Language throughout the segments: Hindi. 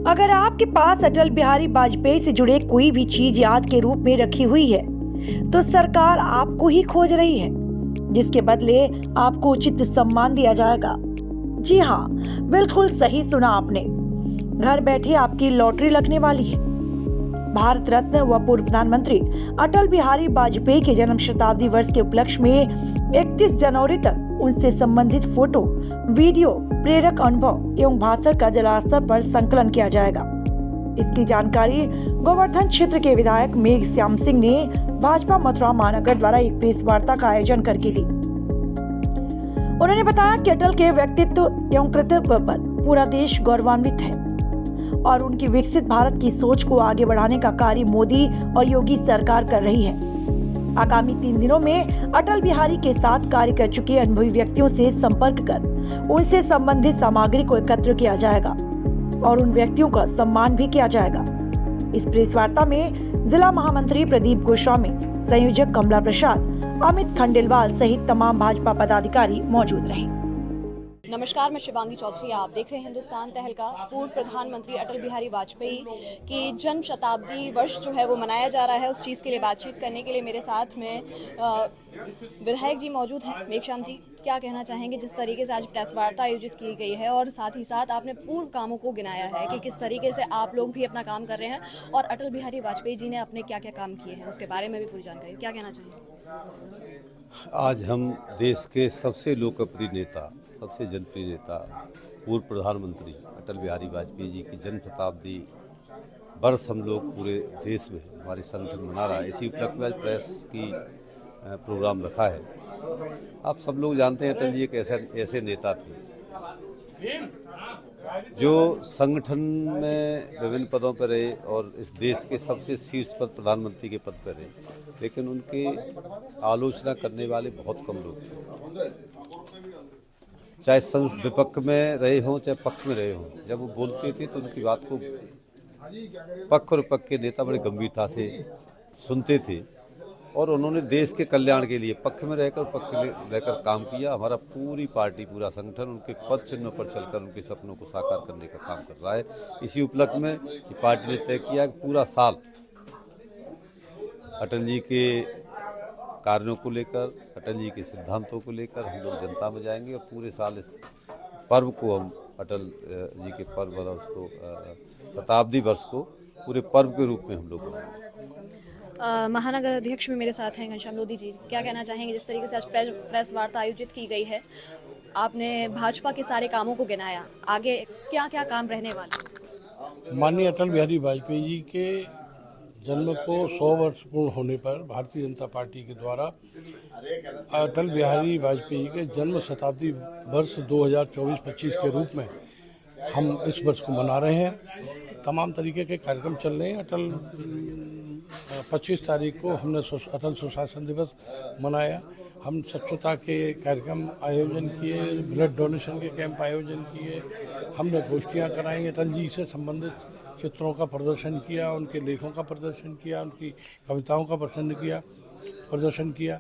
अगर आपके पास अटल बिहारी वाजपेयी से जुड़े कोई भी चीज याद के रूप में रखी हुई है तो सरकार आपको ही खोज रही है, जिसके बदले आपको उचित सम्मान दिया जाएगा। जी हाँ, बिल्कुल सही सुना आपने। घर बैठे आपकी लॉटरी लगने वाली है। भारत रत्न व पूर्व प्रधानमंत्री अटल बिहारी वाजपेयी के जन्म शताब्दी वर्ष के उपलक्ष्य में 31 जनवरी तक उनसे संबंधित फोटो, वीडियो, प्रेरक अनुभव एवं भाषण का जिला स्तर पर संकलन किया जाएगा। इसकी जानकारी गोवर्धन क्षेत्र के विधायक मेघ श्याम सिंह ने भाजपा मथुरा महानगर द्वारा एक प्रेस वार्ता का आयोजन करके दी। उन्होंने बताया कि अटल के व्यक्तित्व एवं कृतित्व पर पूरा देश गौरवान्वित है और उनकी विकसित भारत की सोच को आगे बढ़ाने का कार्य मोदी और योगी सरकार कर रही है। आगामी 3 दिनों में अटल बिहारी के साथ कार्य कर चुके अनुभवी व्यक्तियों से संपर्क कर उनसे संबंधित सामग्री को एकत्र किया जाएगा और उन व्यक्तियों का सम्मान भी किया जाएगा। इस प्रेस वार्ता में जिला महामंत्री प्रदीप गोस्वामी, संयोजक कमला प्रसाद, अमित खंडेलवाल सहित तमाम भाजपा पदाधिकारी मौजूद रहे। नमस्कार, मैं शिवांगी चौधरी। आप देख रहे हैं हिंदुस्तान तहलका। पूर्व प्रधानमंत्री अटल बिहारी वाजपेयी की जन्म शताब्दी वर्ष जो है वो मनाया जा रहा है। उस चीज़ के लिए बातचीत करने के लिए मेरे साथ में विधायक जी मौजूद हैं। मेघ श्याम जी, क्या कहना चाहेंगे जिस तरीके से आज प्रेस वार्ता आयोजित की गई है और साथ ही साथ आपने पूर्व कामों को गिनाया है कि किस तरीके से आप लोग भी अपना काम कर रहे हैं और अटल बिहारी वाजपेयी जी ने अपने क्या क्या काम किए हैं उसके बारे में भी पूरी जानकारी, क्या कहना चाहेंगे? आज हम देश के सबसे लोकप्रिय नेता, सबसे जनप्रिय नेता, पूर्व प्रधानमंत्री अटल बिहारी वाजपेयी जी की जन्म शताब्दी वर्ष हम लोग पूरे देश में हमारे संगठन मना रहा है। इसी उपलक्ष्य में आज प्रेस की प्रोग्राम रखा है। आप सब लोग जानते हैं अटल जी एक ऐसे नेता थे जो संगठन में विभिन्न पदों पर रहे और इस देश के सबसे शीर्ष पद प्रधानमंत्री के पद पर रहे, लेकिन उनके आलोचना करने वाले बहुत कम लोग थे। चाहे विपक्ष में रहे हों चाहे पक्ष में रहे हों, जब वो बोलते थे तो उनकी बात को पक्ष और विपक्ष के नेता बड़े गंभीरता से सुनते थे और उन्होंने देश के कल्याण के लिए पक्ष में रहकर काम किया। हमारा पूरी पार्टी, पूरा संगठन उनके पद चिन्हों पर चलकर उनके सपनों को साकार करने का काम कर रहा है। इसी उपलक्ष्य में पार्टी ने तय किया कि पूरा साल अटल जी के कार्यों को लेकर, अटल जी के सिद्धांतों को लेकर हम लोग जनता में जाएंगे और पूरे साल इस पर्व को हम अटल जी के पर्व वर्ष को, शताब्दी वर्ष को पूरे पर्व के रूप में हम लोग मनाएंगे। महानगर अध्यक्ष भी मेरे साथ हैं घनश्याम लोधी जी, क्या कहना चाहेंगे जिस तरीके से आज प्रेस वार्ता आयोजित की गई है? आपने भाजपा के सारे कामों को गिनाया, आगे क्या क्या काम रहने वाले? माननीय अटल बिहारी वाजपेयी जी के जन्म को 100 वर्ष पूर्ण होने पर भारतीय जनता पार्टी के द्वारा अटल बिहारी वाजपेयी के जन्म शताब्दी वर्ष 2024-25 के रूप में हम इस वर्ष को मना रहे हैं। तमाम तरीके के कार्यक्रम चल रहे हैं। 25 तारीख को हमने अटल सुशासन दिवस मनाया। हम स्वच्छता के कार्यक्रम आयोजन किए, ब्लड डोनेशन के कैंप आयोजन किए, हमने गोष्ठियाँ कराई, अटल जी से संबंधित चित्रों का प्रदर्शन किया, उनके लेखों का प्रदर्शन किया, उनकी कविताओं का प्रदर्शन किया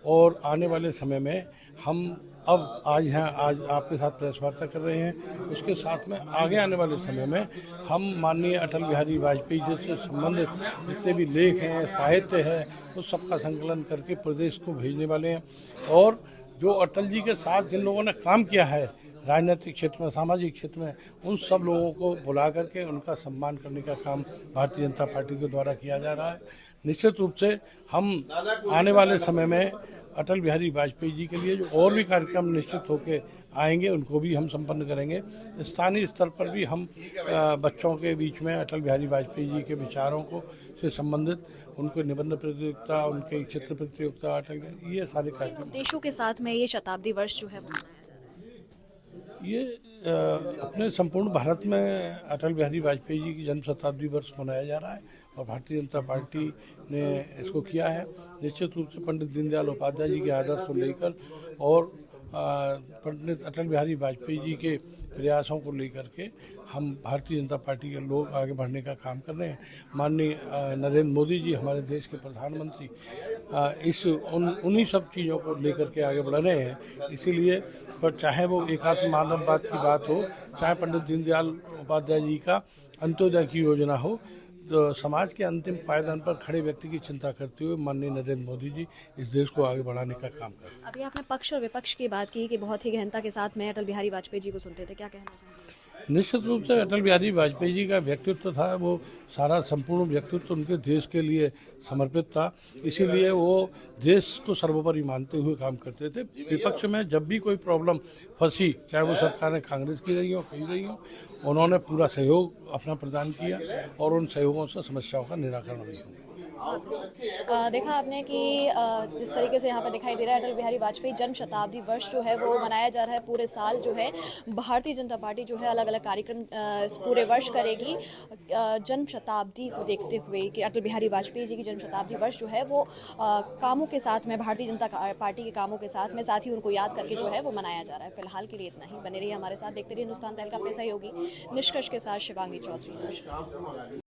और आने वाले समय में हम आज आपके साथ प्रेस वार्ता कर रहे हैं। उसके साथ में आगे आने वाले समय में हम माननीय अटल बिहारी वाजपेयी जी से संबंधित जितने भी लेख हैं, साहित्य है, उस सबका संकलन करके प्रदेश को भेजने वाले हैं और जो अटल जी के साथ जिन लोगों ने काम किया है राजनीतिक क्षेत्र में, सामाजिक क्षेत्र में, उन सब लोगों को बुला करके उनका सम्मान करने का काम भारतीय जनता पार्टी के द्वारा किया जा रहा है। निश्चित रूप से हम आने वाले समय में अटल बिहारी वाजपेयी जी के लिए जो और भी कार्यक्रम निश्चित होकर आएंगे उनको भी हम संपन्न करेंगे। स्थानीय स्तर पर भी हम बच्चों के बीच में अटल बिहारी वाजपेयी जी के विचारों को से संबंधित उनको निबंध प्रतियोगिता, उनके चित्र प्रतियोगिता, ये सारे कार्यक्रम देशों के साथ में ये शताब्दी वर्ष जो है ये अपने संपूर्ण भारत में अटल बिहारी वाजपेयी जी की जन्म शताब्दी वर्ष मनाया जा रहा है और भारतीय जनता पार्टी ने इसको किया है। निश्चित रूप से पंडित दीनदयाल उपाध्याय जी के आदर्श को लेकर और पंडित अटल बिहारी वाजपेयी जी के प्रयासों को लेकर के हम भारतीय जनता पार्टी के लोग आगे बढ़ने का काम कर रहे हैं। माननीय नरेंद्र मोदी जी हमारे देश के प्रधानमंत्री उन्हीं सब चीज़ों को लेकर के आगे बढ़ रहे हैं। इसीलिए पर चाहे वो एकात्म मानववाद की बात हो, चाहे पंडित दीनदयाल उपाध्याय जी का अंत्योदय की योजना हो, तो समाज के अंतिम पायदान पर खड़े व्यक्ति की चिंता करते हुए माननीय नरेंद्र मोदी जी इस देश को आगे बढ़ाने का काम कर रहे हैं। अभी आपने पक्ष और विपक्ष की बात की कि बहुत ही गहनता के साथ में अटल बिहारी वाजपेयी जी को सुनते थे, क्या कहना चाहेंगे? निश्चित रूप से अटल बिहारी वाजपेयी जी का व्यक्तित्व था, वो सारा संपूर्ण व्यक्तित्व उनके देश के लिए समर्पित था। इसीलिए वो देश को सर्वोपरि मानते हुए काम करते थे। विपक्ष में जब भी कोई प्रॉब्लम फंसी, चाहे वो सरकारें कांग्रेस की रही हो, कहीं रही हो, उन्होंने पूरा सहयोग अपना प्रदान किया और उन सहयोगों से समस्याओं का निराकरण भी हुआ। देखा आपने कि जिस तरीके से यहाँ पर दिखाई दे रहा है अटल बिहारी वाजपेयी जन्म शताब्दी वर्ष जो है वो मनाया जा रहा है। पूरे साल जो है भारतीय जनता पार्टी जो है अलग अलग कार्यक्रम पूरे वर्ष करेगी जन्म शताब्दी को देखते हुए कि अटल बिहारी वाजपेयी जी की जन्म शताब्दी वर्ष जो है वो कामों के साथ में, भारतीय जनता पार्टी के कामों के साथ ही उनको याद करके जो है वो मनाया जा रहा है। फिलहाल के लिए इतना ही। बने रहिए हमारे साथ, देखते रहिए हिंदुस्तान तहलका। अपने सहयोगी निष्कर्ष के साथ शिवांगी चौधरी।